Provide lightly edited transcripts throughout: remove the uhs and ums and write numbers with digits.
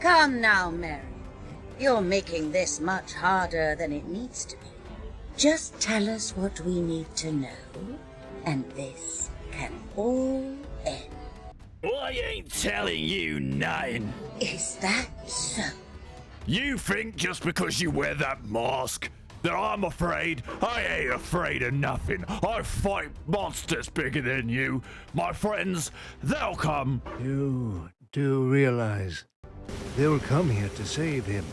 Come now, Mary. You're making this much harder than it needs to be. Just tell us what we need to know, and this can all end. I ain't telling you nothing. Is that so? You think just because you wear that mask that I'm afraid? I ain't afraid of nothing. I fight monsters bigger than you. My friends, they'll come. You do realize they'll come here to save him.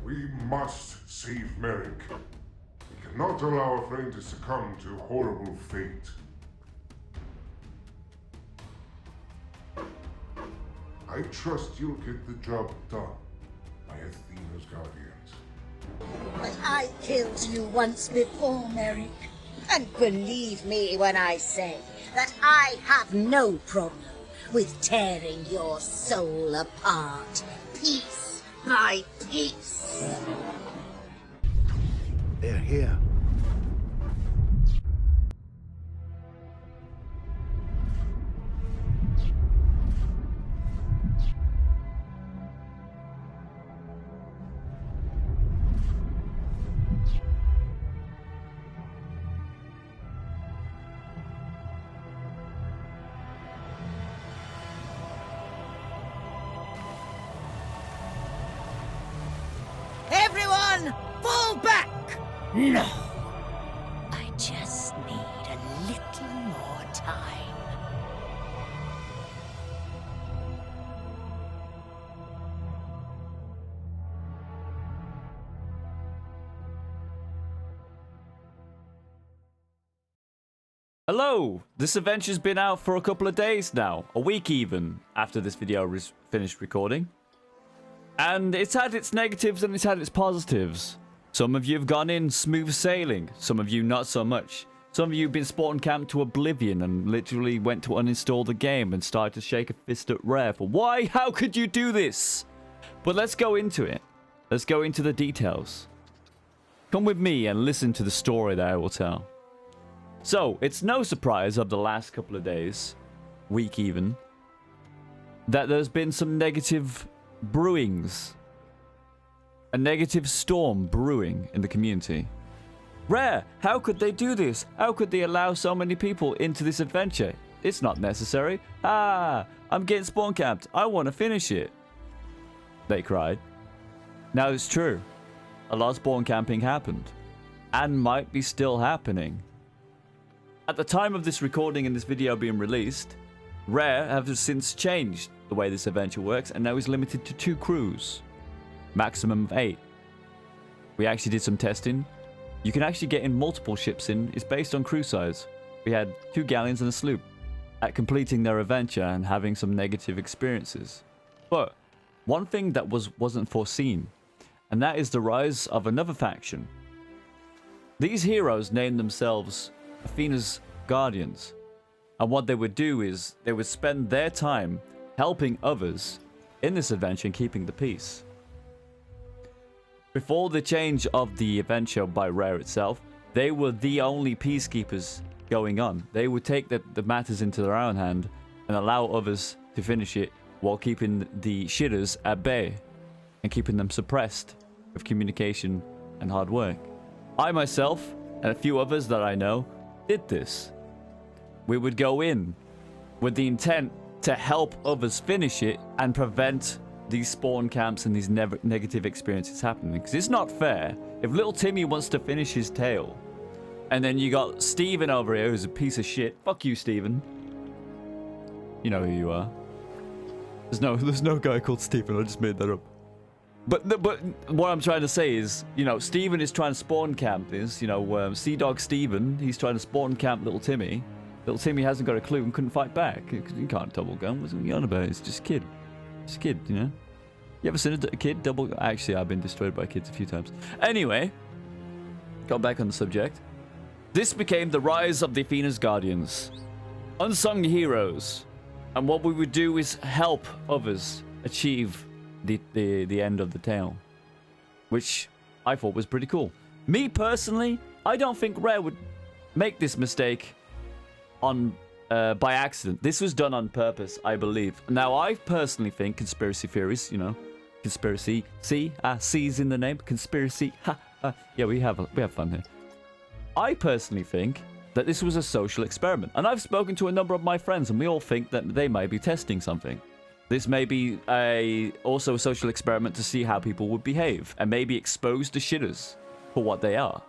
We must save Merrick. We cannot allow a friend to succumb to horrible fate. I trust you'll get the job done by Athena's guardians. But I killed you once before, Merrick. And believe me when I say that I have no problem with tearing your soul apart, piece by piece. They're here. Everyone, fall back! No. I just need a little more time. Hello! This adventure's been out for a couple of days now, a week even, after this video was finished recording. And it's had its negatives and it's had its positives. Some of you have gone in smooth sailing, some of you not so much. Some of you have been spawn camped to oblivion and literally went to uninstall the game and started to shake a fist at Rare for why? How could you do this? But let's go into it. Let's go into the details. Come with me and listen to the story that I will tell. So, it's no surprise of the last couple of days, week even, that there's been some negative brewings. A negative storm brewing in the community. Rare, how could they do this? How could they allow so many people into this adventure? It's not necessary. Ah, I'm getting spawn camped. I want to finish it. They cried. Now it's true. A lot of spawn camping happened. And might be still happening. At the time of this recording and this video being released, Rare have since changed the way this adventure works and now is limited to 2 crews. Maximum of 8. We actually did some testing. You can actually get in multiple ships in. It's based on crew size. We had 2 galleons and a sloop at completing their adventure and having some negative experiences. But one thing that wasn't foreseen, and that is the rise of another faction. These heroes named themselves Athena's Guardians. And what they would do is they would spend their time helping others in this adventure and keeping the peace. Before the change of the adventure by Rare itself, they were the only peacekeepers going on. They would take the matters into their own hand and allow others to finish it while keeping the shitters at bay and keeping them suppressed with communication and hard work. I myself and a few others that I know did this. We would go in with the intent to help others finish it and prevent these spawn camps and these negative experiences happening. Because it's not fair. If little Timmy wants to finish his tale, and then you got Steven over here who's a piece of shit. Fuck you, Steven. You know who you are. There's no guy called Steven. I just made that up. But what I'm trying to say is, you know, Steven is trying to spawn camp this. You know, Sea Dog Steven, he's trying to spawn camp little Timmy. Little Timmy hasn't got a clue and couldn't fight back. He can't double gun. What's he on about? It's just a kid. It's a kid, you know? You ever seen a kid double... Actually, I've been destroyed by kids a few times. Anyway, got back on the subject. This became the rise of the Athena's Guardians. Unsung heroes. And what we would do is help others achieve the end of the tale. Which I thought was pretty cool. Me, personally, I don't think Rare would make this mistake on by accident. This was done on purpose, I believe. Now, I personally think conspiracy theories, you know, conspiracy, C's in the name, conspiracy, yeah, we have fun here. I personally think that this was a social experiment, and I've spoken to a number of my friends, and we all think that they may be testing something. This may be also a social experiment to see how people would behave, and maybe expose the shitters for what they are.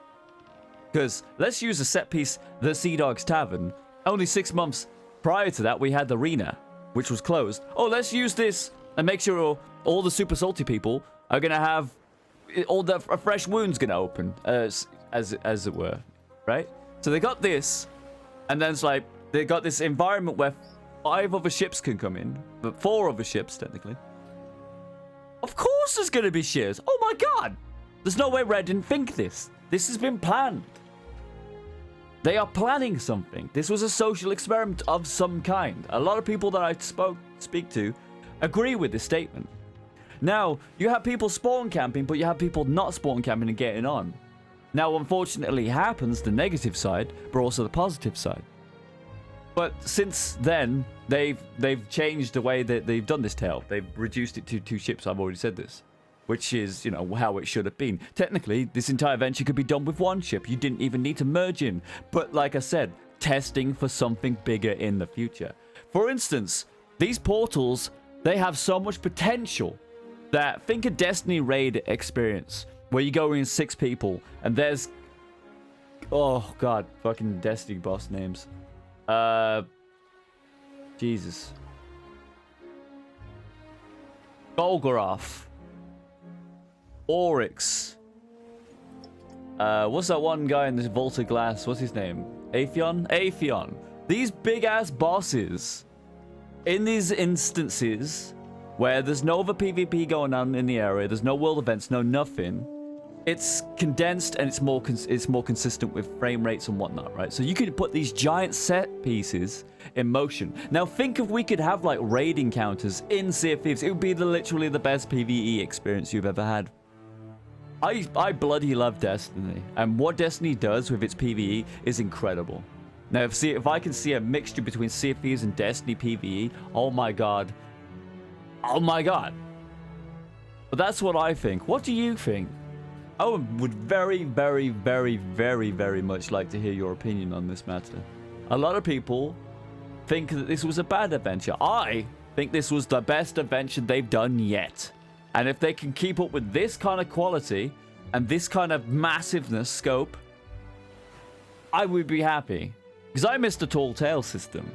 Because let's use a set piece, the Sea Dogs Tavern. Only 6 months prior to that, we had the arena, which was closed. Oh, let's use this and make sure all the super salty people are gonna have all the fresh wounds gonna open, as it were, right? So they got this, and then it's like they got this environment where 5 other ships can come in, but 4 other ships technically. Of course, there's gonna be shares. Oh my god, there's no way Red didn't think this. This has been planned. They are planning something. This was a social experiment of some kind. A lot of people that I speak to agree with this statement. Now, you have people spawn camping, but you have people not spawn camping and getting on. Now, unfortunately, it happens, the negative side, but also the positive side. But since then, they've changed the way that they've done this tale. They've reduced it to 2 ships, I've already said this. Which is, you know, how it should have been. Technically, this entire venture could be done with 1 ship. You didn't even need to merge in. But like I said, testing for something bigger in the future. For instance, these portals, they have so much potential that think a Destiny raid experience where you go in 6 people and there's, oh god, fucking Destiny boss names. Jesus. Golgoroth. Oryx. What's that one guy in this Vault of Glass? What's his name? Atheon? Atheon. These big-ass bosses, in these instances where there's no other PvP going on in the area, there's no world events, no nothing, it's condensed and it's more consistent with frame rates and whatnot, right? So you could put these giant set pieces in motion. Now think if we could have like raid encounters in Sea of Thieves, it would be literally the best PvE experience you've ever had. I bloody love Destiny, and what Destiny does with its PvE is incredible. Now, if I can see a mixture between Sea of Thieves and Destiny PvE, oh my god. Oh my god. But that's what I think. What do you think? I would very, very, very, very, very much like to hear your opinion on this matter. A lot of people think that this was a bad adventure. I think this was the best adventure they've done yet. And if they can keep up with this kind of quality and this kind of massiveness scope, I would be happy. Because I missed the Tall Tale system.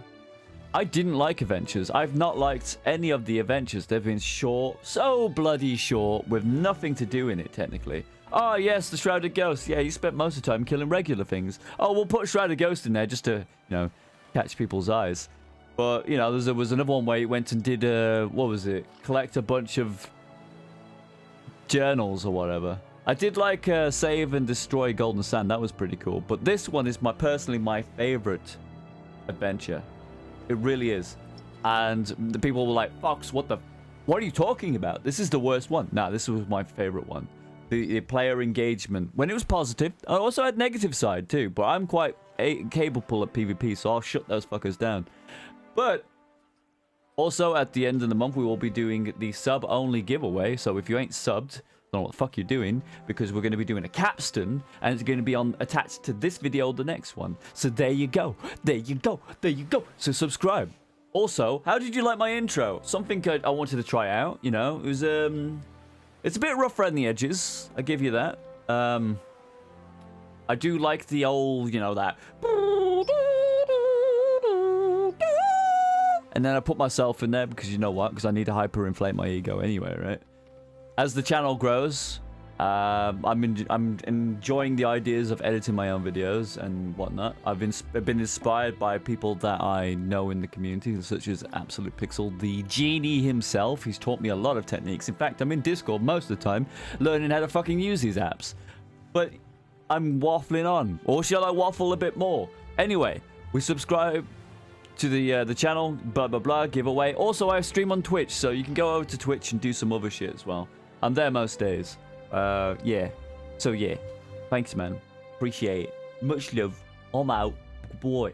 I didn't like adventures. I've not liked any of the adventures. They've been short, so bloody short, with nothing to do in it, technically. Oh, yes, the Shrouded Ghost. Yeah, you spent most of the time killing regular things. Oh, we'll put Shrouded Ghost in there just to, you know, catch people's eyes. But, you know, there was another one where you went and did, what was it? Collect a bunch of journals or whatever. I did like save and destroy Golden Sand. That was pretty cool. But this one is personally my favorite adventure. It really is. And the people were like, Fox, what are you talking about? This is the worst one. Nah, this was my favorite one. The player engagement. When it was positive, I also had negative side too. But I'm quite capable at PvP, so I'll shut those fuckers down. But also at the end of the month, we will be doing the sub-only giveaway. So if you ain't subbed, I don't know what the fuck you're doing, because we're going to be doing a capstan, and it's going to be attached to this video or the next one. So there you go. There you go. There you go. So subscribe. Also, how did you like my intro? Something I wanted to try out, you know. It was, it's a bit rough around the edges. I give you that. I do like the old, you know, that. And then I put myself in there because you know what? Because I need to hyperinflate my ego anyway, right? As the channel grows, I'm enjoying the ideas of editing my own videos and whatnot. I've been inspired by people that I know in the community, such as Absolute Pixel, the genie himself. He's taught me a lot of techniques. In fact, I'm in Discord most of the time, learning how to fucking use these apps. But I'm waffling on, or shall I waffle a bit more? Anyway, we subscribe to the channel, blah blah blah, giveaway. Also, I stream on Twitch, so you can go over to Twitch and do some other shit as well. I'm there most days. Yeah. So yeah. Thanks, man. Appreciate it. Much love. I'm out. Good boy.